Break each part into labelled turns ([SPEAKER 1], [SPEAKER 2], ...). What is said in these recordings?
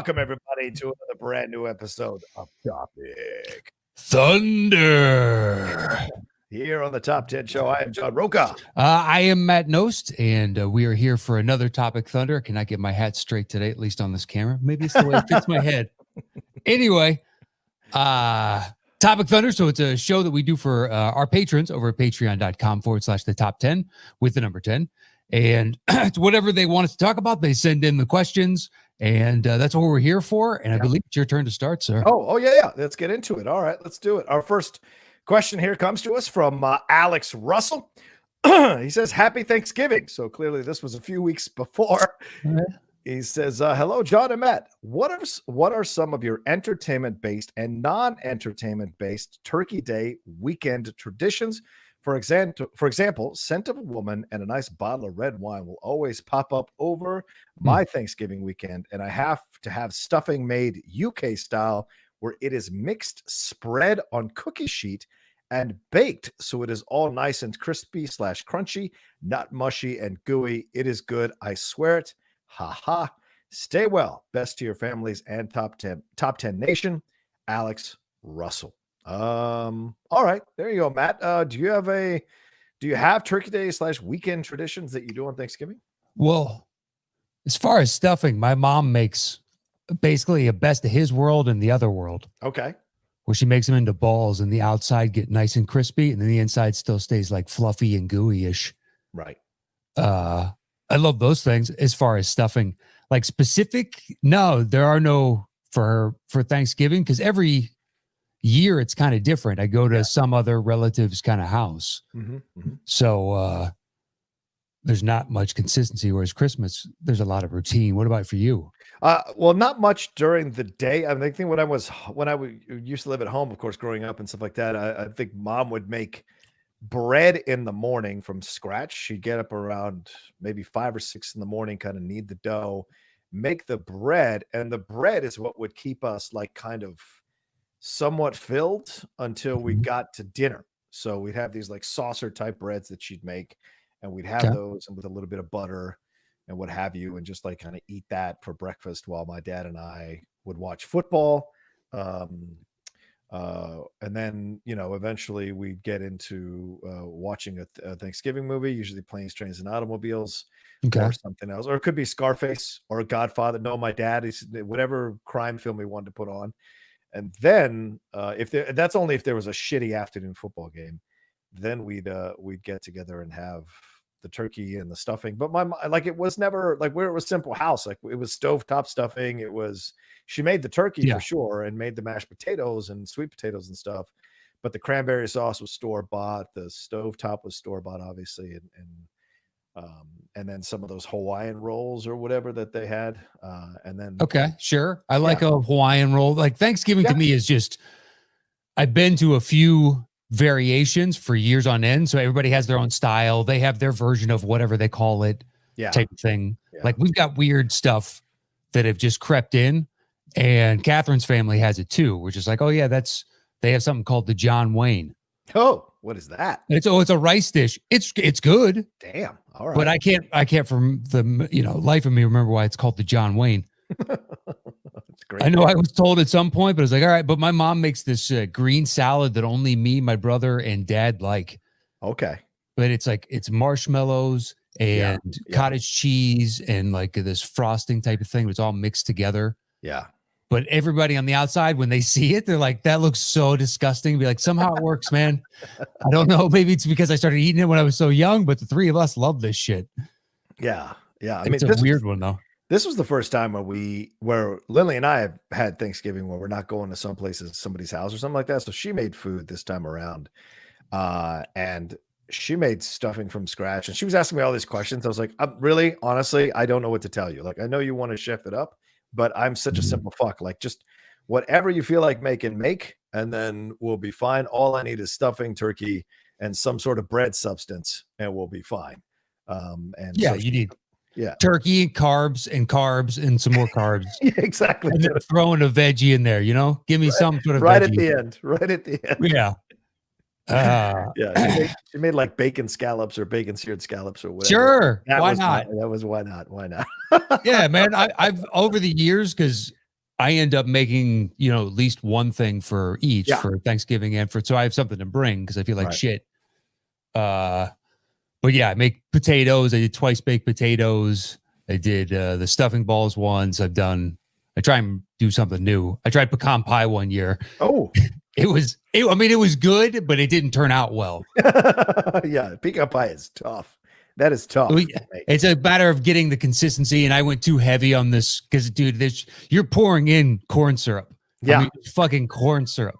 [SPEAKER 1] Welcome, everybody, to another brand new episode of Topic
[SPEAKER 2] Thunder.
[SPEAKER 1] Here on the Top 10 Show. I am John Roca.
[SPEAKER 2] I am Matt Nost, and we are here for another Topic Thunder. Can I get my hat straight today, at least on this camera? Maybe it's the way it fits my head. Anyway, Topic Thunder. So it's a show that we do for our patrons over at patreon.com/the top 10 with the number 10. And it's whatever they want us to talk about. They send in the questions, and that's what we're here for. And I believe it's your turn to start, sir.
[SPEAKER 1] Oh, yeah. Let's get into it. All right, let's do it. Our first question here comes to us from Alex Russell. He says, Happy Thanksgiving. So clearly this was a few weeks before. He says, hello, John and Matt. What are some of your entertainment-based and non-entertainment-based Turkey Day weekend traditions? For example, scent of a woman and a nice bottle of red wine will always pop up over my Thanksgiving weekend, and I have to have stuffing made UK style, where it is mixed, spread on cookie sheet, and baked so it is all nice and crispy / crunchy, not mushy and gooey. It is good, I swear it. Ha ha. Stay well. Best to your families and top 10 nation. Alex Russell. All right, there you go, Matt. Do you have Turkey Day / weekend traditions that you do on Thanksgiving?
[SPEAKER 2] Well, as far as stuffing, my mom makes basically a best of his world and the other world.
[SPEAKER 1] Okay.
[SPEAKER 2] Where she makes them into balls and the outside get nice and crispy and then the inside still stays like fluffy and gooey-ish.
[SPEAKER 1] Right.
[SPEAKER 2] I love those things. As far as stuffing, like specific, no, there are no for Thanksgiving, because every year it's kind of different. I go to some other relative's kind of house. So there's not much consistency, whereas Christmas, there's a lot of routine. What about for you?
[SPEAKER 1] Well, not much during the day. I think when I used to live at home, of course, growing up and stuff like that, I think mom would make bread in the morning from scratch. She'd get up around maybe 5 or 6 in the morning, kind of knead the dough, make the bread, and the bread is what would keep us like kind of somewhat filled until we got to dinner. So we'd have these like saucer type breads that she'd make, and we'd have those and with a little bit of butter and what have you, and just like kind of eat that for breakfast while my dad and I would watch football. And then, eventually we'd get into watching a Thanksgiving movie, usually Planes, Trains, and Automobiles, or something else. Or it could be Scarface or Godfather. No, my dad is whatever crime film we wanted to put on. And then that's only if there was a shitty afternoon football game, then we'd get together and have the turkey and the stuffing. But it was never like where it was simple house. Like it was stovetop stuffing. She made the turkey for sure and made the mashed potatoes and sweet potatoes and stuff. But the cranberry sauce was store bought. The stovetop was store bought, obviously. And then some of those Hawaiian rolls or whatever that they had. And then.
[SPEAKER 2] Okay, sure. I like a Hawaiian roll. Like Thanksgiving to me is just, I've been to a few variations for years on end. So everybody has their own style. They have their version of whatever they call it type of thing. Yeah. Like we've got weird stuff that have just crept in, and Catherine's family has it too. We're just like, oh yeah, they have something called the John Wayne.
[SPEAKER 1] Oh, what is that?
[SPEAKER 2] It's a rice dish. It's good.
[SPEAKER 1] Damn. All right.
[SPEAKER 2] But I can't from the life of me remember why it's called the John Wayne.
[SPEAKER 1] That's great.
[SPEAKER 2] I know I was told at some point, but I was like, all right, but my mom makes this green salad that only me, my brother, and dad like.
[SPEAKER 1] Okay.
[SPEAKER 2] But it's marshmallows and cottage cheese and like this frosting type of thing. It's all mixed together.
[SPEAKER 1] Yeah.
[SPEAKER 2] But everybody on the outside, when they see it, they're like, that looks so disgusting. Be like, somehow it works, man. I don't know. Maybe it's because I started eating it when I was so young, but the three of us love this shit.
[SPEAKER 1] Yeah. Yeah.
[SPEAKER 2] It's a weird one, though.
[SPEAKER 1] This was the first time where Lily and I have had Thanksgiving where we're not going to somebody's house or something like that. So she made food this time around. And she made stuffing from scratch. And she was asking me all these questions. I was like, really, honestly, I don't know what to tell you. Like, I know you want to chef it up, but I'm such a simple fuck. Like, just whatever you feel like make, and then we'll be fine. All I need is stuffing, turkey, and some sort of bread substance, and we'll be fine.
[SPEAKER 2] You need turkey and carbs and some more carbs.
[SPEAKER 1] Yeah, exactly.
[SPEAKER 2] And then throwing a veggie in there, give me some sort of
[SPEAKER 1] right
[SPEAKER 2] veggie.
[SPEAKER 1] Right at the end.
[SPEAKER 2] Yeah.
[SPEAKER 1] She made like bacon scallops or bacon seared scallops or whatever.
[SPEAKER 2] Sure. Why not?
[SPEAKER 1] Why not?
[SPEAKER 2] Yeah, man. I've over the years, because I end up making, at least one thing for each for Thanksgiving and so I have something to bring because I feel like shit. But yeah, I make potatoes. I did twice baked potatoes. I did the stuffing balls once. I try and do something new. I tried pecan pie one year.
[SPEAKER 1] Oh,
[SPEAKER 2] it was good, but it didn't turn out well.
[SPEAKER 1] Yeah, pecan pie is tough. That is tough.
[SPEAKER 2] It's a matter of getting the consistency, and I went too heavy on this because, dude, you're pouring in corn syrup.
[SPEAKER 1] Yeah,
[SPEAKER 2] I mean, fucking corn syrup.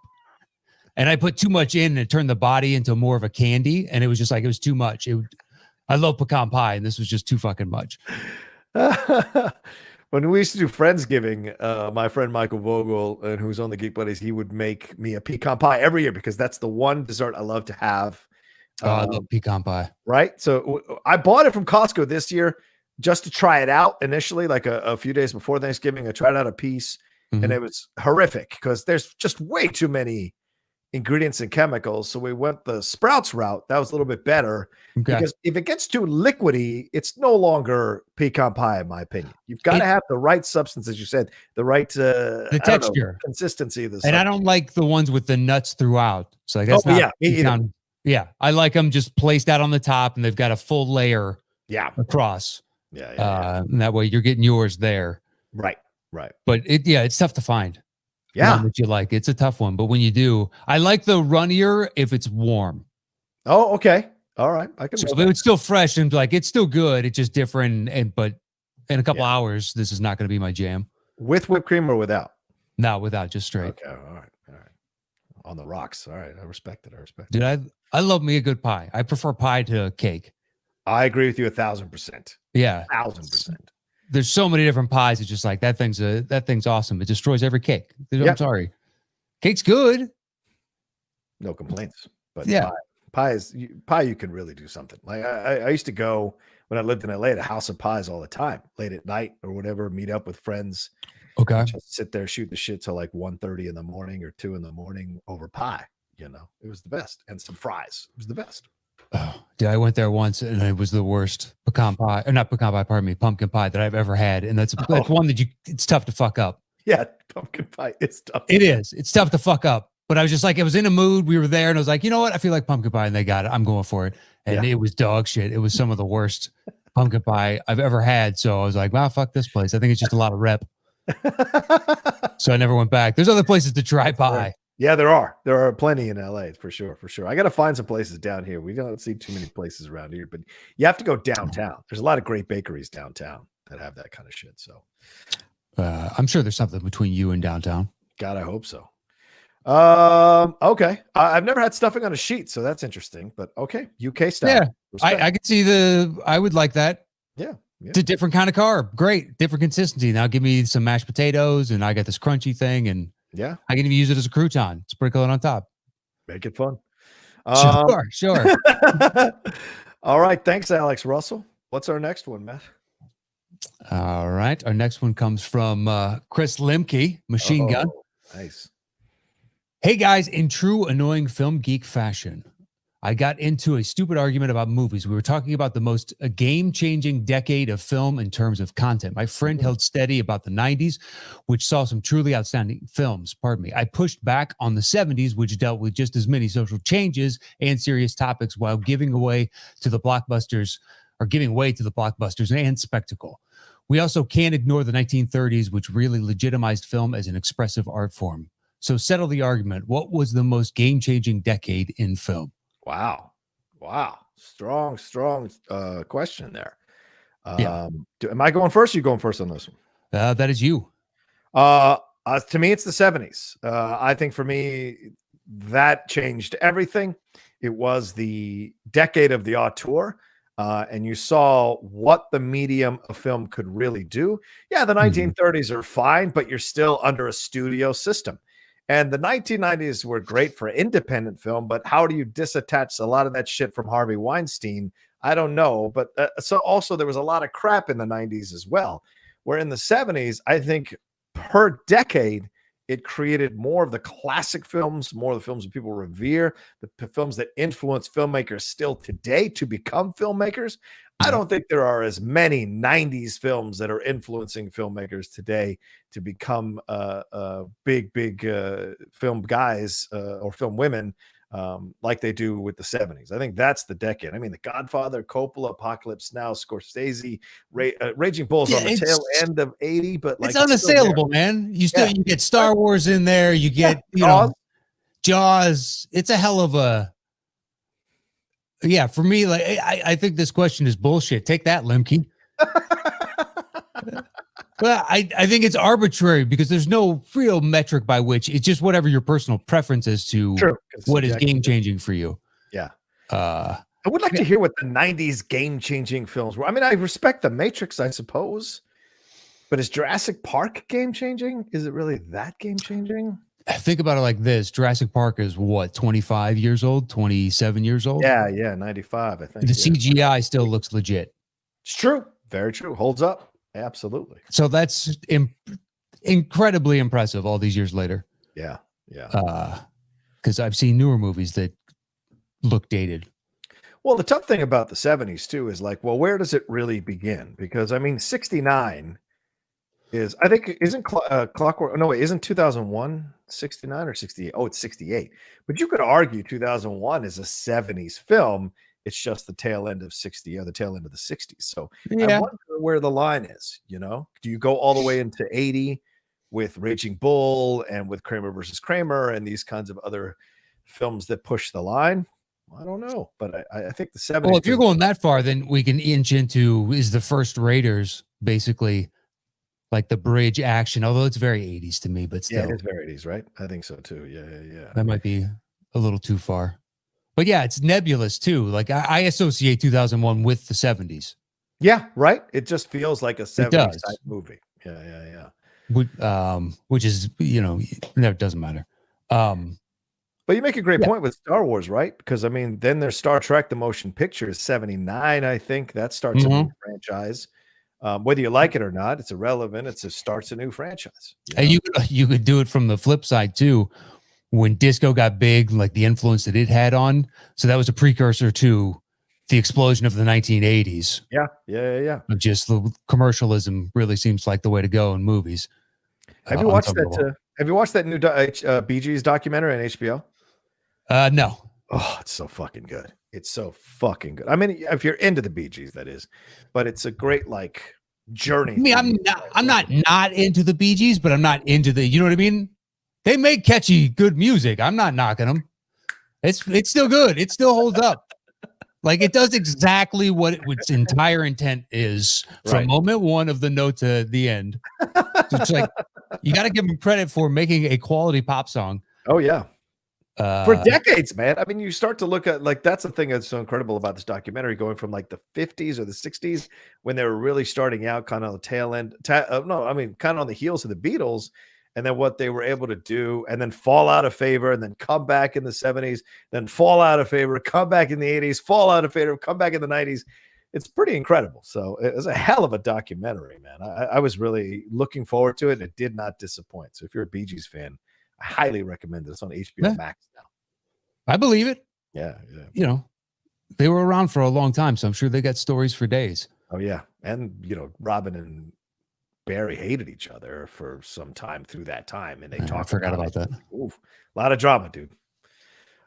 [SPEAKER 2] And I put too much in, and it turned the body into more of a candy, and it was just like it was too much. I love pecan pie, and this was just too fucking much.
[SPEAKER 1] When we used to do Friendsgiving, my friend Michael Vogel, and who's on the Geek Buddies, he would make me a pecan pie every year because that's the one dessert I love to have.
[SPEAKER 2] I love pecan pie.
[SPEAKER 1] Right. So I bought it from Costco this year just to try it out initially, like a few days before Thanksgiving. I tried out a piece and it was horrific because there's just way too many ingredients and chemicals. So we went the Sprouts route. That was a little bit better because if it gets too liquidy, it's no longer pecan pie, in my opinion. You've got to have the right substance, as you said, the right
[SPEAKER 2] the texture,
[SPEAKER 1] consistency of the
[SPEAKER 2] and I don't like the ones with the nuts throughout. So like that's not pecan. Yeah, I like them just placed out on the top, and they've got a full layer. Across. And that way you're getting yours there.
[SPEAKER 1] Right.
[SPEAKER 2] But it's tough to find.
[SPEAKER 1] Yeah,
[SPEAKER 2] that you like. It's a tough one, but when you do, I like the runnier if it's warm.
[SPEAKER 1] Oh, okay. All right. I can.
[SPEAKER 2] So if it's still fresh and like it's still good, it's just different. But in a couple hours, this is not going to be my jam.
[SPEAKER 1] With whipped cream or without?
[SPEAKER 2] No, without, just straight.
[SPEAKER 1] Okay. All right. On the rocks. All right. I respect it.
[SPEAKER 2] Dude, I love me a good pie. I prefer pie to cake.
[SPEAKER 1] I agree with you 1,000%.
[SPEAKER 2] Yeah,
[SPEAKER 1] 1,000%.
[SPEAKER 2] There's so many different pies. It's just like that thing's awesome. It destroys every cake. I'm sorry, cake's good.
[SPEAKER 1] No complaints. But
[SPEAKER 2] yeah,
[SPEAKER 1] pie you can really do something. Like I used to go when I lived in LA to House of Pies all the time, late at night or whatever, meet up with friends.
[SPEAKER 2] Okay.
[SPEAKER 1] Just sit there, shoot the shit till like 1:30 in the morning or 2 in the morning over pie. It was the best. And some fries. It was the best.
[SPEAKER 2] Oh, dude, I went there once and it was the worst pumpkin pie that I've ever had. And that's one that it's tough to fuck up.
[SPEAKER 1] Yeah, pumpkin pie is tough.
[SPEAKER 2] It is. It's tough to fuck up. But I was just like, I was in a mood. We were there and I was like, you know what? I feel like pumpkin pie and they got it. I'm going for it. And it was dog shit. It was some of the worst pumpkin pie I've ever had. So I was like, wow, fuck this place. I think it's just a lot of rep. So I never went back. There's other places to try pie.
[SPEAKER 1] Yeah, there are plenty in LA for sure. I got to find some places down here. We don't see too many places around here, but you have to go downtown. There's a lot of great bakeries downtown that have that kind of shit. So
[SPEAKER 2] I'm sure there's something between you and downtown.
[SPEAKER 1] God, I hope so. Okay. I've never had stuffing on a sheet, so that's interesting, but okay. UK style.
[SPEAKER 2] Yeah, I can see I would like that.
[SPEAKER 1] Yeah.
[SPEAKER 2] It's a different kind of carb. Great. Different consistency. Now give me some mashed potatoes and I got this crunchy thing and I can even use it as a crouton. Sprinkle it on top.
[SPEAKER 1] Make it fun.
[SPEAKER 2] Sure.
[SPEAKER 1] All right. Thanks, Alex Russell. What's our next one, Matt?
[SPEAKER 2] All right. Our next one comes from Chris Limke, Machine Gun.
[SPEAKER 1] Nice.
[SPEAKER 2] Hey, guys. In true annoying film geek fashion, I got into a stupid argument about movies. We were talking about the most game-changing decade of film in terms of content. My friend held steady about the 90s, which saw some truly outstanding films. Pardon me. I pushed back on the 70s, which dealt with just as many social changes and serious topics while giving way to the blockbusters and spectacle. We also can't ignore the 1930s, which really legitimized film as an expressive art form. So settle the argument. What was the most game-changing decade in film?
[SPEAKER 1] Wow. Strong question there. Am I going first? Or you going first on this one?
[SPEAKER 2] That is you.
[SPEAKER 1] To me, it's the 70s. I think for me, that changed everything. It was the decade of the auteur. And you saw what the medium of film could really do. Yeah, the 1930s are fine, but you're still under a studio system. And the 1990s were great for independent film, but how do you disattach a lot of that shit from Harvey Weinstein? I don't know. But so also there was a lot of crap in the 90s as well, where in the 70s, I think per decade, It created more of the classic films, more of the films that people revere, the films that influence filmmakers still today to become filmmakers. I don't think there are as many 90s films that are influencing filmmakers today to become big film guys or film women like they do with the 70s. I think that's the decade. I mean, The Godfather, Coppola, Apocalypse Now, Scorsese, Raging Bull's on the tail end of 80, but like
[SPEAKER 2] it's unassailable, man. You get Star Wars in there, you get Jaws. It's a hell of a for me, like I think this question is bullshit. Take that, Lemke. Well, I think it's arbitrary because there's no real metric by which it's just whatever your personal preference is to what is game changing for you.
[SPEAKER 1] Yeah. I would like to hear what the 90s game changing films were. I mean, I respect The Matrix, I suppose, but is Jurassic Park game changing? Is it really that game changing?
[SPEAKER 2] Think about it like this. Jurassic Park is what, 25 years old, 27 years old?
[SPEAKER 1] Yeah, 95, I think.
[SPEAKER 2] The CGI still looks legit.
[SPEAKER 1] It's true. Very true. Holds up. Absolutely.
[SPEAKER 2] So that's incredibly impressive all these years later.
[SPEAKER 1] Yeah.
[SPEAKER 2] Because I've seen newer movies that look dated.
[SPEAKER 1] Well, the tough thing about the 70s too is like, well, where does it really begin? Because I mean, 69 is, I think, isn't Clockwork? No, wait, isn't 2001 69 or 68? Oh, it's 68. But you could argue 2001 is a 70s film. It's just the tail end of 60 or the tail end of the 60s. So I wonder where the line is. You know, do you go all the way into 80 with Raging Bull and with Kramer versus Kramer and these kinds of other films that push the line? I don't know, but I think the 70s.
[SPEAKER 2] Well, if you're going that far, then we can inch into is the first Raiders basically like the bridge action, although it's very 80s to me, but still.
[SPEAKER 1] Yeah, it is very 80s, right? I think so too. Yeah.
[SPEAKER 2] That might be a little too far. But yeah, it's nebulous too. Like I associate 2001 with the 70s.
[SPEAKER 1] Yeah, right. It just feels like a 70s type movie. Yeah.
[SPEAKER 2] Which is, that doesn't matter.
[SPEAKER 1] But you make a great point with Star Wars, right? Because I mean, then there's Star Trek, the motion picture is 79, I think. That starts a new franchise. Whether you like it or not, it's irrelevant. It starts a new franchise.
[SPEAKER 2] And you could do it from the flip side too. When disco got big, like the influence that it had on. So that was a precursor to the explosion of the 1980s.
[SPEAKER 1] Yeah.
[SPEAKER 2] Just the commercialism really seems like the way to go in movies.
[SPEAKER 1] Have you watched that? Have you watched that new Bee Gees documentary on HBO?
[SPEAKER 2] No.
[SPEAKER 1] Oh, it's so fucking good. It's so fucking good. I mean, if you're into the Bee Gees, that is, but it's a great like journey.
[SPEAKER 2] I mean, I'm not into the Bee Gees, but I'm not into the, you know what I mean? They make catchy, good music. I'm not knocking them. It's still good. It still holds up. Like it does exactly what its entire intent is from moment one of the note to the end. So it's like you got to give them credit for making a quality pop song.
[SPEAKER 1] Oh yeah. For decades, man. I mean, you start to look at like that's the thing that's so incredible about this documentary, going from like the 50s or the 60s when they were really starting out, kind of on the tail end. Kind of on the heels of the Beatles, and then what they were able to do, and then fall out of favor, and then come back in the 70s, then fall out of favor, come back in the 80s, fall out of favor, come back in the 90s. It's pretty incredible. So it was a hell of a documentary, man. I was really looking forward to it, and it did not disappoint. So if you're a Bee Gees fan, I highly recommend it. It's on HBO Max now.
[SPEAKER 2] I believe it.
[SPEAKER 1] Yeah.
[SPEAKER 2] They were around for a long time, so I'm sure they got stories for days.
[SPEAKER 1] Oh yeah, and Robin and Barry hated each other for some time through that time, and they talked.
[SPEAKER 2] I forgot about that.
[SPEAKER 1] Oof, a lot of drama, dude.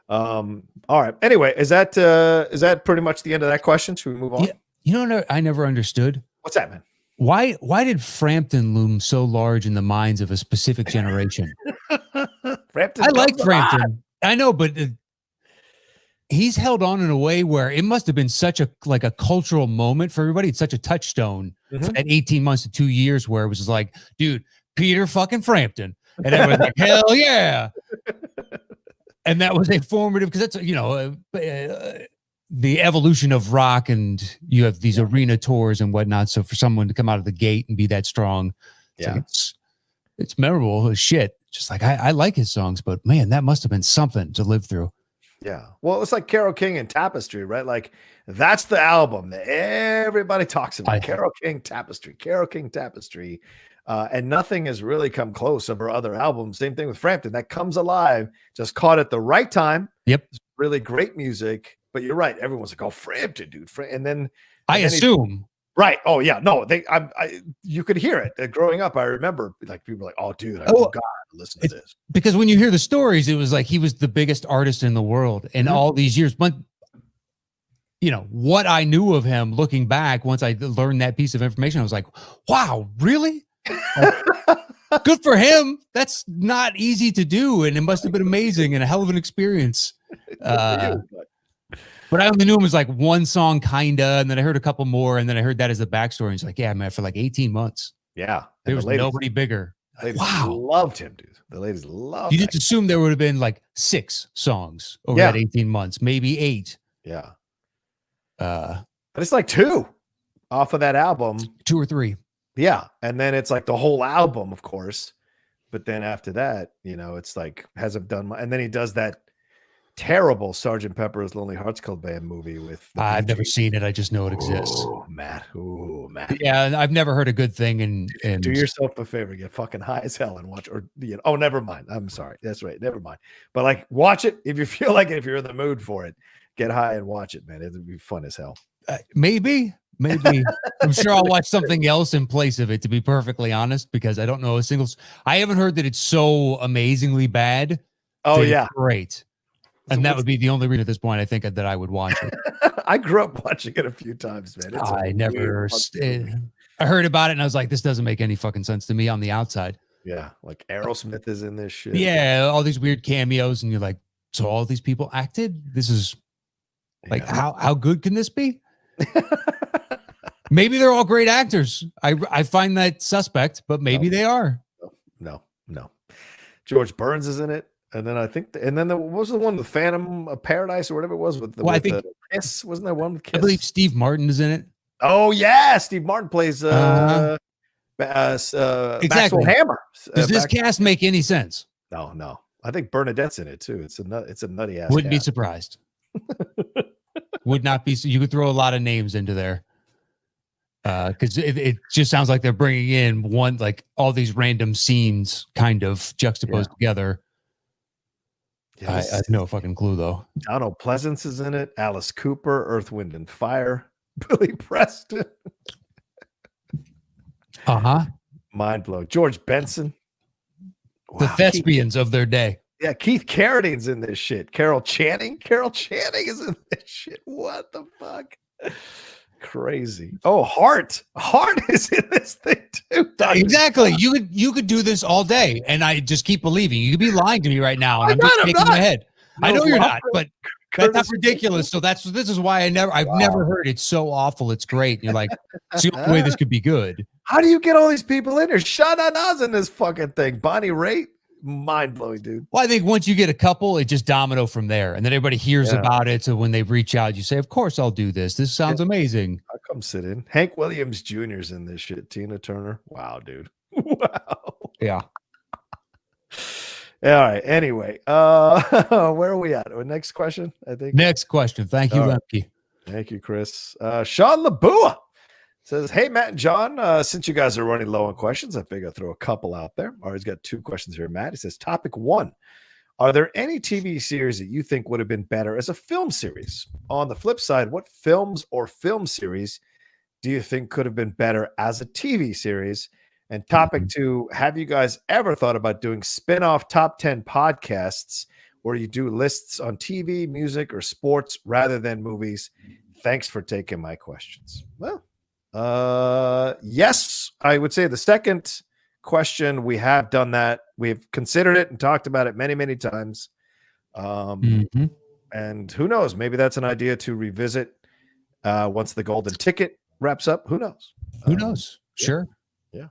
[SPEAKER 1] All right. Anyway, is that pretty much the end of that question? Should we move on?
[SPEAKER 2] Yeah. I never understood.
[SPEAKER 1] What's that, man?
[SPEAKER 2] Why did Frampton loom so large in the minds of a specific generation? I like Frampton. I know, but he's held on in a way where it must have been such a cultural moment for everybody. It's such a touchstone for that 18 months to 2 years where it was just like, dude, Peter fucking Frampton. And everyone's like, hell yeah. And that was informative because that's, the evolution of rock, and you have these arena tours and whatnot. So for someone to come out of the gate and be that strong, it's memorable as shit. Just like I like his songs, but man, that must have been something to live through.
[SPEAKER 1] Yeah. Well, it's like Carole King and Tapestry, right? Like that's the album that everybody talks about. Carole King Tapestry. And nothing has really come close of her other albums. Same thing with Frampton. That Comes Alive just caught at the right time.
[SPEAKER 2] Yep.
[SPEAKER 1] It's really great music. But you're right. Everyone's like, "Oh, Frampton, dude." And then
[SPEAKER 2] I assume.
[SPEAKER 1] Right. Oh yeah. No, you could hear it growing up. I remember like people were like, "Oh, dude, I God, listen to this."
[SPEAKER 2] Because when you hear the stories, it was like he was the biggest artist in the world in all these years. But you know what I knew of him looking back, once I learned that piece of information, I was like, "Wow, really? Good for him. That's not easy to do, and it must have been amazing and a hell of an experience." But I only knew him as like one song, kinda, and then I heard a couple more, and then I heard that as the backstory. It's like, yeah, man, for like 18 months.
[SPEAKER 1] Yeah.
[SPEAKER 2] There was nobody bigger.
[SPEAKER 1] Wow. Loved him, dude. The ladies loved him.
[SPEAKER 2] You just assume there would have been like 6 songs over that 18 months, maybe 8.
[SPEAKER 1] Yeah. But it's like 2 off of that album.
[SPEAKER 2] 2 or 3.
[SPEAKER 1] Yeah. And then it's like the whole album, of course. But then after that, you know, it's like hasn't done much. And then he does that terrible Sgt. Pepper's Lonely Hearts Club Band movie with
[SPEAKER 2] I've never seen it. I just know it exists.
[SPEAKER 1] Oh, Matt. Oh, Matt.
[SPEAKER 2] Yeah, I've never heard a good thing. And
[SPEAKER 1] do yourself a favor, get fucking high as hell and watch. Or oh, never mind. I'm sorry. That's right. Never mind. But like, watch it if you feel like it. If you're in the mood for it, get high and watch it, man. It'll be fun as hell.
[SPEAKER 2] Maybe. I'm sure I'll watch something else in place of it, to be perfectly honest, because I don't know a single. I haven't heard that it's so amazingly bad.
[SPEAKER 1] Oh yeah,
[SPEAKER 2] great. And that would be the only reason at this point I think that I would watch it.
[SPEAKER 1] I grew up watching it a few times, man.
[SPEAKER 2] I heard about it and I was like, this doesn't make any fucking sense to me on the outside.
[SPEAKER 1] Yeah, like Aerosmith is in this shit.
[SPEAKER 2] Yeah, all these weird cameos, and you're like, so all these people acted? This is like, how good can this be? Maybe they're all great actors. I find that suspect, but maybe they are.
[SPEAKER 1] No. George Burns is in it. And then I think, what was the one with Phantom of Paradise or whatever it was with the, Kiss? Wasn't there one with Kiss?
[SPEAKER 2] I believe Steve Martin is in it.
[SPEAKER 1] Oh yeah, Steve Martin plays
[SPEAKER 2] exactly.
[SPEAKER 1] Maxwell Hammer.
[SPEAKER 2] Does this cast make any sense?
[SPEAKER 1] No. I think Bernadette's in it too. It's a nutty ass.
[SPEAKER 2] Wouldn't be surprised. Would not be. You could throw a lot of names into there. Because it just sounds like they're bringing in one, like all these random scenes kind of juxtaposed together. I have no fucking clue though.
[SPEAKER 1] Donald Pleasance is in it. Alice Cooper, Earth, Wind, and Fire. Billy Preston. Mind blowing. George Benson.
[SPEAKER 2] Wow. The thespians of their day.
[SPEAKER 1] Yeah, Keith Carradine's in this shit. Carol Channing is in this shit. What the fuck? Crazy. Oh, Hart is in this thing too.
[SPEAKER 2] Exactly. You could do this all day, and I just keep believing. You could be lying to me right now, and I'm just shaking my head. I know you're not, but that's not ridiculous. So this is why I've never heard it's so awful. It's great. And you're like, it's the only way this could be good.
[SPEAKER 1] How do you get all these people in there? Shana Na's in this fucking thing. Bonnie Raitt. Mind blowing, dude.
[SPEAKER 2] Well, I think once you get a couple, it just domino from there, and then everybody hears about it. So when they reach out, you say, "Of course, I'll do this. This sounds amazing."
[SPEAKER 1] I'll come sit in. Hank Williams Jr.'s in this shit. Tina Turner. Wow, dude. Wow.
[SPEAKER 2] Yeah.
[SPEAKER 1] All right. Anyway, where are we at? Next question, I think.
[SPEAKER 2] Next question. Thank you, Lemke.
[SPEAKER 1] Thank you, Chris. Sean Labua says, "Hey, Matt and John, since you guys are running low on questions, I figure I'll throw a couple out there." All right, he's got 2 questions here, Matt. He says, topic 1, are there any TV series that you think would have been better as a film series? On the flip side, what films or film series do you think could have been better as a TV series? And topic 2, have you guys ever thought about doing spin-off top 10 podcasts where you do lists on TV, music, or sports rather than movies? Thanks for taking my questions. Well, yes, I would say the second question, we have done that. We've considered it and talked about it many, many times. And who knows, maybe that's an idea to revisit once the golden ticket wraps up. Who knows?
[SPEAKER 2] Sure.
[SPEAKER 1] Yeah.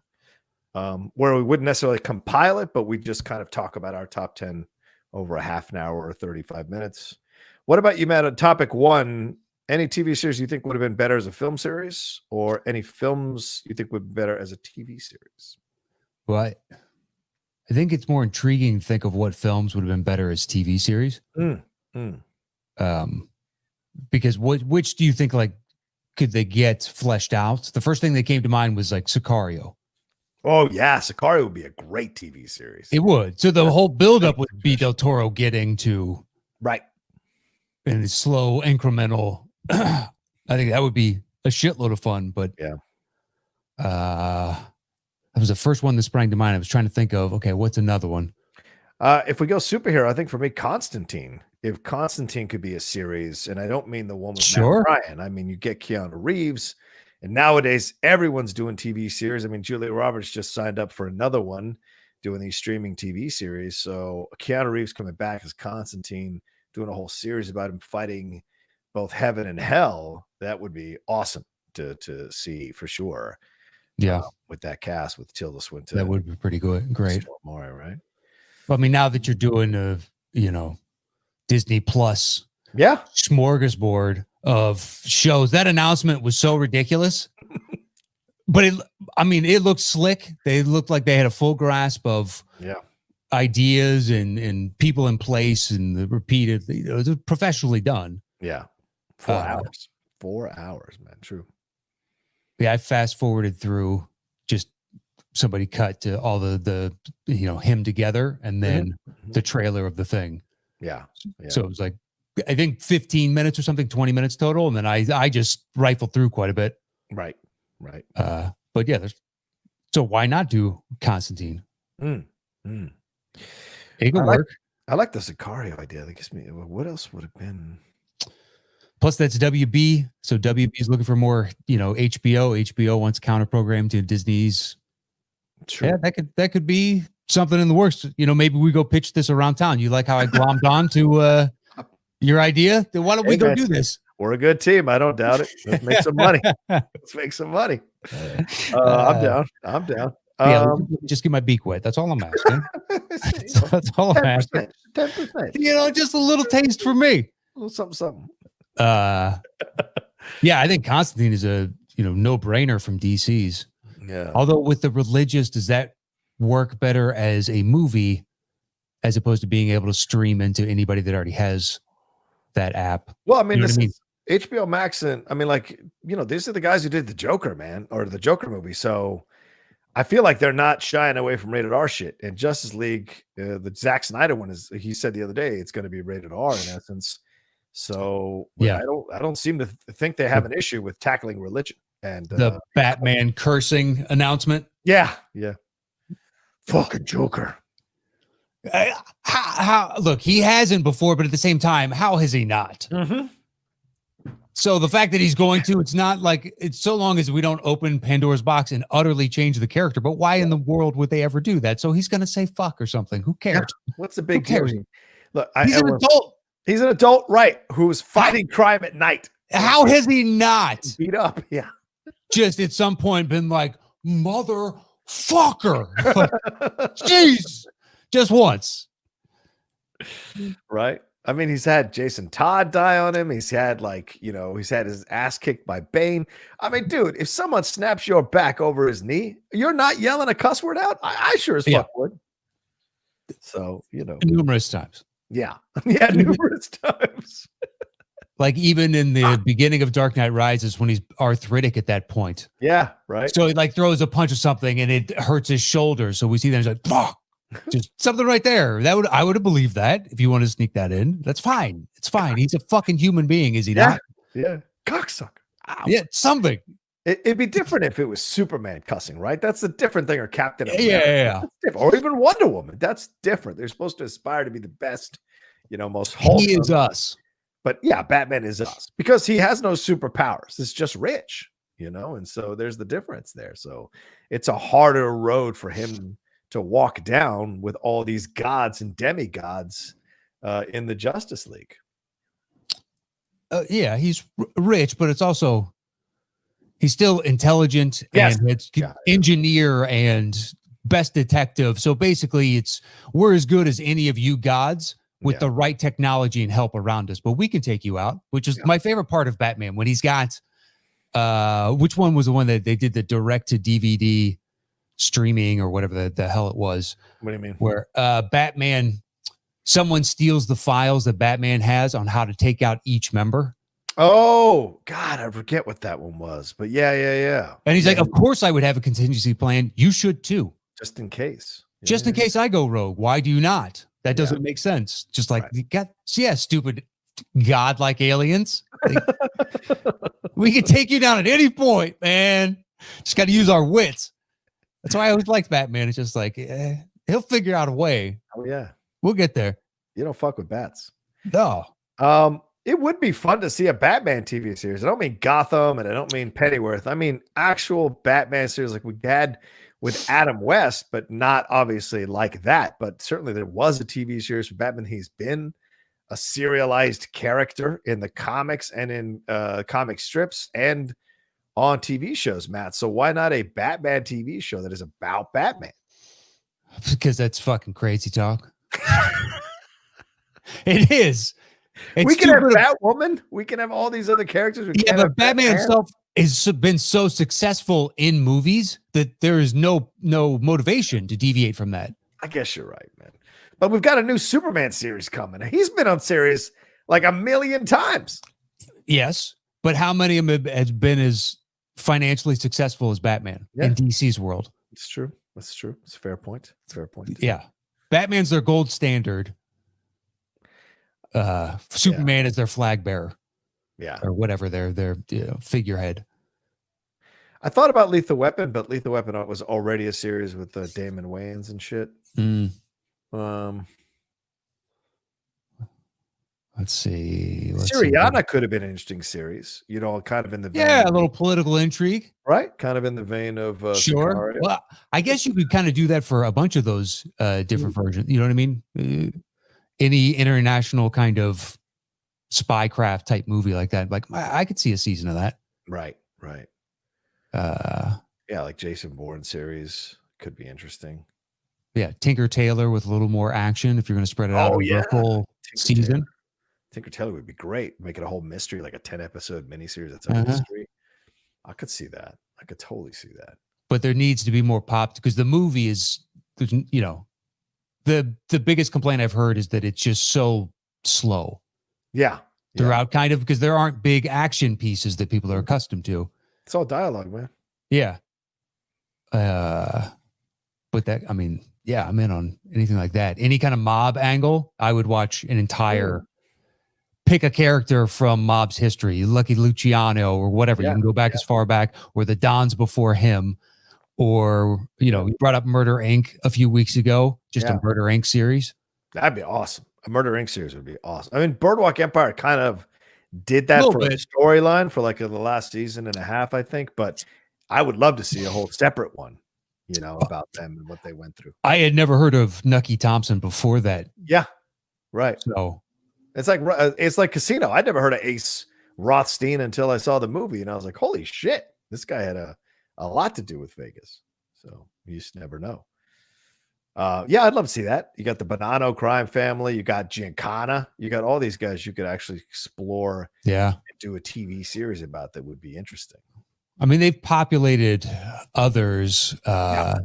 [SPEAKER 1] Where we wouldn't necessarily compile it, but we just kind of talk about our top 10 over a half an hour or 35 minutes. What about you, Matt? On topic 1, any TV series you think would have been better as a film series, or any films you think would be better as a TV series?
[SPEAKER 2] Well, I think it's more intriguing to think of what films would have been better as TV series. Because which do you think, like, could they get fleshed out? The first thing that came to mind was like Sicario.
[SPEAKER 1] Oh yeah, Sicario would be a great TV series.
[SPEAKER 2] It would. So the whole buildup would be Del Toro getting to
[SPEAKER 1] Right.
[SPEAKER 2] and it's slow, incremental. I think that would be a shitload of fun. But
[SPEAKER 1] Yeah.
[SPEAKER 2] that was the first one that sprang to mind. I was trying to think of, okay, what's another one?
[SPEAKER 1] If we go superhero, I think for me, Constantine. If Constantine could be a series, and I don't mean the one with
[SPEAKER 2] Sure.
[SPEAKER 1] Matt Ryan, I mean you get Keanu Reeves, and nowadays everyone's doing TV series. I mean Julia Roberts just signed up for another one, doing these streaming TV series. So Keanu Reeves coming back as Constantine, doing a whole series about him fighting both heaven and hell. That would be awesome to see for sure.
[SPEAKER 2] Yeah,
[SPEAKER 1] with that cast with Tilda Swinton,
[SPEAKER 2] that would be pretty good. Great.
[SPEAKER 1] More right.
[SPEAKER 2] But I mean, now that you're doing a, Disney Plus
[SPEAKER 1] Yeah.
[SPEAKER 2] smorgasbord of shows, that announcement was so ridiculous. But it looked slick. They looked like they had a full grasp of ideas and people in place, and the repeated, it was professionally done.
[SPEAKER 1] Yeah. 4 hours. 4 hours, man. True.
[SPEAKER 2] Yeah, I fast forwarded through, just somebody cut to all the him together and then the trailer of the thing.
[SPEAKER 1] Yeah.
[SPEAKER 2] So it was like, I think 15 minutes or something, 20 minutes total. And then I just rifled through quite a bit.
[SPEAKER 1] Right.
[SPEAKER 2] But yeah, so why not do Constantine?
[SPEAKER 1] It
[SPEAKER 2] could work.
[SPEAKER 1] I like the Sicario idea. That gives me, what else would have been?
[SPEAKER 2] Plus that's WB. So WB is looking for more, HBO. HBO wants counter program to Disney's.
[SPEAKER 1] True.
[SPEAKER 2] Yeah, that could be something in the works. Maybe we go pitch this around town. You like how I glommed on to your idea? Then why don't we go do this?
[SPEAKER 1] We're a good team. I don't doubt it. Let's make some money. Let's make some money. I'm down.
[SPEAKER 2] Just get my beak wet. That's all I'm asking. That's all I'm asking.
[SPEAKER 1] 10%.
[SPEAKER 2] Just a little taste for me.
[SPEAKER 1] A little something.
[SPEAKER 2] Yeah, I think Constantine is a no-brainer from DC's.
[SPEAKER 1] Yeah.
[SPEAKER 2] Although with the religious, does that work better as a movie as opposed to being able to stream into anybody that already has that app?
[SPEAKER 1] Well, I mean, this is HBO Max, and I mean, these are the guys who did the Joker, man, or the Joker movie. So I feel like they're not shying away from rated R shit. And Justice League, the Zack Snyder one, he said the other day it's going to be rated R in essence. So yeah, I don't seem to think they have an issue with tackling religion and
[SPEAKER 2] the Batman cursing announcement.
[SPEAKER 1] Yeah. Fucking Joker.
[SPEAKER 2] How look, he hasn't before, but at the same time, how has he not? So the fact that he's going to, it's not like it's so long as we don't open Pandora's box and utterly change the character. But why in the world would they ever do that? So he's going to say fuck or something. Who cares?
[SPEAKER 1] Yeah. What's the big deal? Look,
[SPEAKER 2] he's an adult.
[SPEAKER 1] He's an adult, right? Who's fighting crime at night.
[SPEAKER 2] How has he not
[SPEAKER 1] beat up? Yeah.
[SPEAKER 2] Just at some point been like, motherfucker. Jeez. Just once.
[SPEAKER 1] Right. I mean, he's had Jason Todd die on him. He's had he's had his ass kicked by Bane. I mean, dude, if someone snaps your back over his knee, you're not yelling a cuss word out. I sure as fuck would. So,
[SPEAKER 2] numerous times.
[SPEAKER 1] Yeah. Yeah. Numerous times.
[SPEAKER 2] Like even in the beginning of Dark Knight Rises when he's arthritic at that point.
[SPEAKER 1] Yeah. Right.
[SPEAKER 2] So he throws a punch or something and it hurts his shoulder. So we see that he's like, fuck. Just something right there. I would have believed that if you want to sneak that in. That's fine. It's fine. He's a fucking human being, is he not?
[SPEAKER 1] Yeah. Cocksucker. Ow.
[SPEAKER 2] Yeah, something.
[SPEAKER 1] It'd be different if it was Superman cussing, right? That's a different thing, or Captain America.
[SPEAKER 2] Yeah.
[SPEAKER 1] Or even Wonder Woman. That's different. They're supposed to aspire to be the best, most wholesome.
[SPEAKER 2] He is us.
[SPEAKER 1] But yeah, Batman is us because he has no superpowers. It's just rich, and so there's the difference there. So it's a harder road for him to walk down with all these gods and demigods in the Justice League.
[SPEAKER 2] Yeah, he's rich, but it's also he's still intelligent and it's engineer and best detective. So basically, we're as good as any of you gods with the right technology and help around us. But we can take you out, which is my favorite part of Batman when he's got. Which one was the one that they did the direct to DVD streaming or whatever the hell it was?
[SPEAKER 1] What do you mean?
[SPEAKER 2] Where Batman, someone steals the files that Batman has on how to take out each member.
[SPEAKER 1] Oh God, I forget what that one was, but yeah.
[SPEAKER 2] And he's
[SPEAKER 1] Yeah,
[SPEAKER 2] like, of course I would have a contingency plan. You should too.
[SPEAKER 1] just in case.
[SPEAKER 2] Just in case I go rogue. Why do you not? That
[SPEAKER 1] Yeah.
[SPEAKER 2] doesn't make sense. Just like
[SPEAKER 1] Right.
[SPEAKER 2] you got, yeah, stupid godlike aliens. Like, we can take you down at any point, man. Just got to use our wits. That's why I always liked Batman. It's just like he'll figure out a way.
[SPEAKER 1] Oh yeah,
[SPEAKER 2] We'll get there.
[SPEAKER 1] you don't fuck with bats.
[SPEAKER 2] No.
[SPEAKER 1] It would be fun to see a Batman TV series. I don't mean Gotham and I don't mean Pennyworth. I mean actual Batman series like we had with Adam West, but not obviously like that. But certainly there was a TV series for Batman. He's been a serialized character in the comics and in comic strips and on TV shows, Matt. So why not a Batman TV show that is about Batman?
[SPEAKER 2] Because that's fucking crazy talk. It is. It's
[SPEAKER 1] we can have
[SPEAKER 2] stupid.
[SPEAKER 1] Batwoman. We can have all these other characters.
[SPEAKER 2] Yeah, but Batman himself has been so successful in movies that there is no motivation to deviate from that.
[SPEAKER 1] I guess you're right, man. But we've got a new Superman series coming. He's been on series like a million times.
[SPEAKER 2] Yes, but how many of them has been as financially successful as Batman in DC's world?
[SPEAKER 1] It's true. That's true. It's a fair point. It's a fair point.
[SPEAKER 2] Yeah. Batman's their gold standard. Superman is their flag bearer.
[SPEAKER 1] Yeah.
[SPEAKER 2] Or whatever, their figurehead.
[SPEAKER 1] I thought about Lethal Weapon, but Lethal Weapon was already a series with Damon Wayans and shit.
[SPEAKER 2] Let's see.
[SPEAKER 1] Syriana could have been an interesting series, you know, kind of in the vein
[SPEAKER 2] a little political intrigue,
[SPEAKER 1] right? Kind of in the vein of
[SPEAKER 2] sure.
[SPEAKER 1] Sicario.
[SPEAKER 2] Well, I guess you could kind of do that for a bunch of those different versions. You know what I mean? Any international kind of spycraft type movie like that, like I could see a season of that.
[SPEAKER 1] Right. Yeah, like Jason Bourne series could be interesting.
[SPEAKER 2] Yeah, Tinker Tailor with a little more action if you're going to spread it out over a full season.
[SPEAKER 1] Tinker Tailor would be great. Make it a whole mystery, like a 10-episode miniseries that's a mystery. I could see that. I could totally see that.
[SPEAKER 2] But there needs to be more pop because the movie is, you know, the biggest complaint I've heard is that it's just so slow.
[SPEAKER 1] Yeah.
[SPEAKER 2] Throughout, kind of, because there aren't big action pieces that people are accustomed to.
[SPEAKER 1] It's all dialogue, man.
[SPEAKER 2] Yeah. But that, I mean, yeah, I'm in on anything like that. Any kind of mob angle, I would watch an entire. Pick a character from mob's history, Lucky Luciano or whatever. You can go back as far back, or the Dons before him, or you know, you brought up Murder Inc. a few weeks ago, just a Murder Inc. series.
[SPEAKER 1] That'd be awesome. A Murder Inc. series would be awesome. I mean, Boardwalk Empire kind of did that for a storyline for like the last season and a half, I think. But I would love to see a whole separate one, you know, about them and what they went through.
[SPEAKER 2] I had never heard of Nucky Thompson before that.
[SPEAKER 1] Yeah, right.
[SPEAKER 2] So
[SPEAKER 1] it's like Casino. I'd never heard of Ace Rothstein until I saw the movie, and I was like, "Holy shit, this guy had a lot to do with Vegas." So you just never know. Yeah, I'd love to see that. You got the Bonanno crime family. You got Giancana. You got all these guys you could actually explore.
[SPEAKER 2] Yeah,
[SPEAKER 1] and do a TV series about that would be interesting.
[SPEAKER 2] I mean, they've populated others. But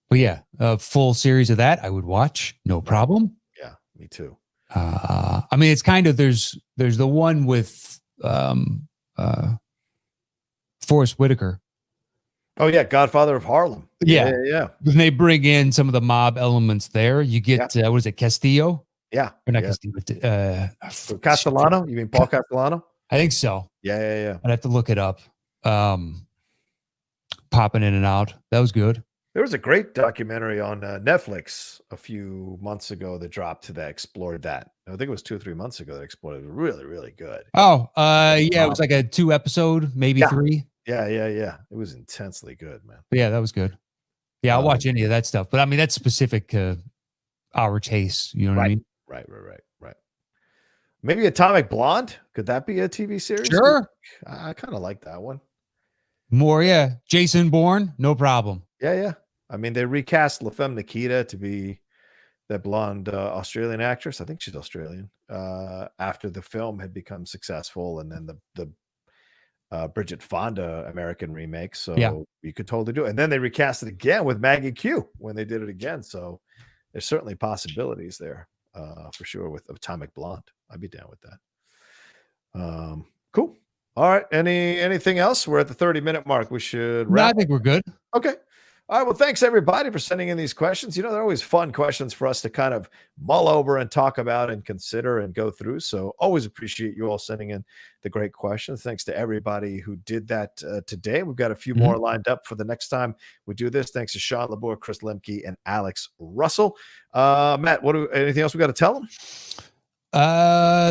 [SPEAKER 2] yeah, a full series of that I would watch, no problem.
[SPEAKER 1] Yeah, me too.
[SPEAKER 2] I mean, it's kind of there's the one with Forrest Whitaker.
[SPEAKER 1] Oh yeah, Godfather of Harlem. Yeah.
[SPEAKER 2] When they bring in some of the mob elements there, you get what is it, Castillo?
[SPEAKER 1] Yeah,
[SPEAKER 2] or not Castillo.
[SPEAKER 1] Castellano. You mean Paul Castellano?
[SPEAKER 2] I think so.
[SPEAKER 1] Yeah.
[SPEAKER 2] I'd have to look it up. Popping in and out. That was good.
[SPEAKER 1] There was a great documentary on Netflix a few months ago that dropped that explored that. I think it was 2 or 3 months ago that explored it. It was really, really good.
[SPEAKER 2] Oh, yeah, it was like a 2 episode, maybe 3.
[SPEAKER 1] Yeah. It was intensely good, man.
[SPEAKER 2] But yeah, that was good. Yeah, I'll watch any of that stuff. But I mean, that's specific to our taste. You know what I mean?
[SPEAKER 1] Right. Maybe Atomic Blonde. Could that be a TV series?
[SPEAKER 2] Sure.
[SPEAKER 1] I kind of like that one.
[SPEAKER 2] More, yeah. Jason Bourne, no problem.
[SPEAKER 1] Yeah. I mean, they recast La Femme Nikita to be that blonde Australian actress. I think she's Australian. After the film had become successful, and then the Bridget Fonda American remake. So you could totally do it. And then they recast it again with Maggie Q when they did it again. So there's certainly possibilities there for sure with Atomic Blonde. I'd be down with that. Cool. All right. Anything else? We're at the 30-minute mark. We should
[SPEAKER 2] No,
[SPEAKER 1] wrap
[SPEAKER 2] I
[SPEAKER 1] up.
[SPEAKER 2] think we're good.
[SPEAKER 1] Okay. All right. Well, thanks everybody for sending in these questions. You know, they're always fun questions for us to kind of mull over and talk about and consider and go through. So always appreciate you all sending in the great questions. Thanks to everybody who did that today. We've got a few more lined up for the next time we do this. Thanks to Sean Labor, Chris Lemke, and Alex Russell. Matt, anything else we got to tell them?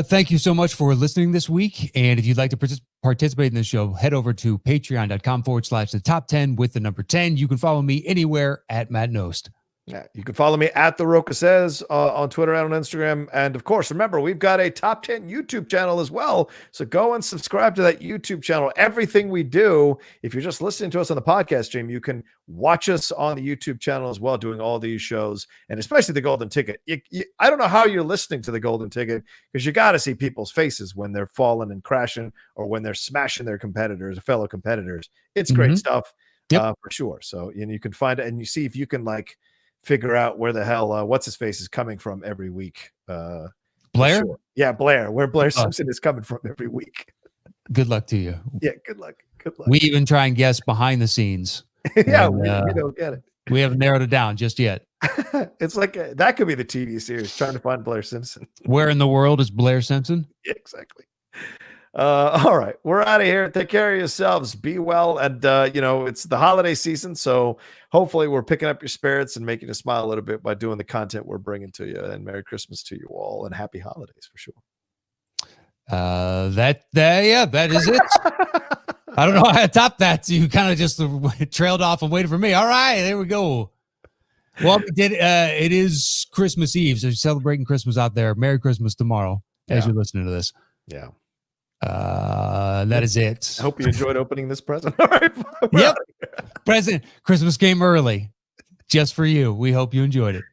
[SPEAKER 2] Thank you so much for listening this week. And if you'd like to participate in the show, head over to patreon.com/the top 10 with the number 10. You can follow me anywhere at Matt Nost.
[SPEAKER 1] Yeah, you can follow me at The Rocha Says on Twitter and on Instagram. And of course, remember, we've got a top 10 YouTube channel as well. So go and subscribe to that YouTube channel. Everything we do, if you're just listening to us on the podcast stream, you can watch us on the YouTube channel as well, doing all these shows, and especially the Golden Ticket. I don't know how you're listening to the Golden Ticket, because you got to see people's faces when they're falling and crashing or when they're smashing their competitors, fellow competitors. It's great stuff for sure. So you can find it, and you see if you can figure out where the hell what's his face is coming from every week.
[SPEAKER 2] Blair?
[SPEAKER 1] Sure. Yeah, Blair. Where Blair Simpson is coming from every week.
[SPEAKER 2] Good luck to you.
[SPEAKER 1] Yeah, good luck. Good luck.
[SPEAKER 2] We even try and guess behind the scenes.
[SPEAKER 1] Yeah,
[SPEAKER 2] and,
[SPEAKER 1] we don't get it.
[SPEAKER 2] We haven't narrowed it down just yet.
[SPEAKER 1] It's like that could be the TV series, trying to find Blair Simpson.
[SPEAKER 2] Where in the world is Blair Simpson?
[SPEAKER 1] Yeah, exactly. All right, we're out of here. Take care of yourselves. Be well. And, it's the holiday season. So hopefully we're picking up your spirits and making you smile a little bit by doing the content we're bringing to you. And Merry Christmas to you all and happy holidays for sure.
[SPEAKER 2] That is it. I don't know how to top that. You kind of just trailed off and waited for me. All right, there we go. Well, it is Christmas Eve. So you're celebrating Christmas out there. Merry Christmas tomorrow as you're listening to this.
[SPEAKER 1] Yeah.
[SPEAKER 2] That is it.
[SPEAKER 1] I hope you enjoyed opening this present. All right.
[SPEAKER 2] Yep. Present. Christmas came early just for you. We hope you enjoyed it.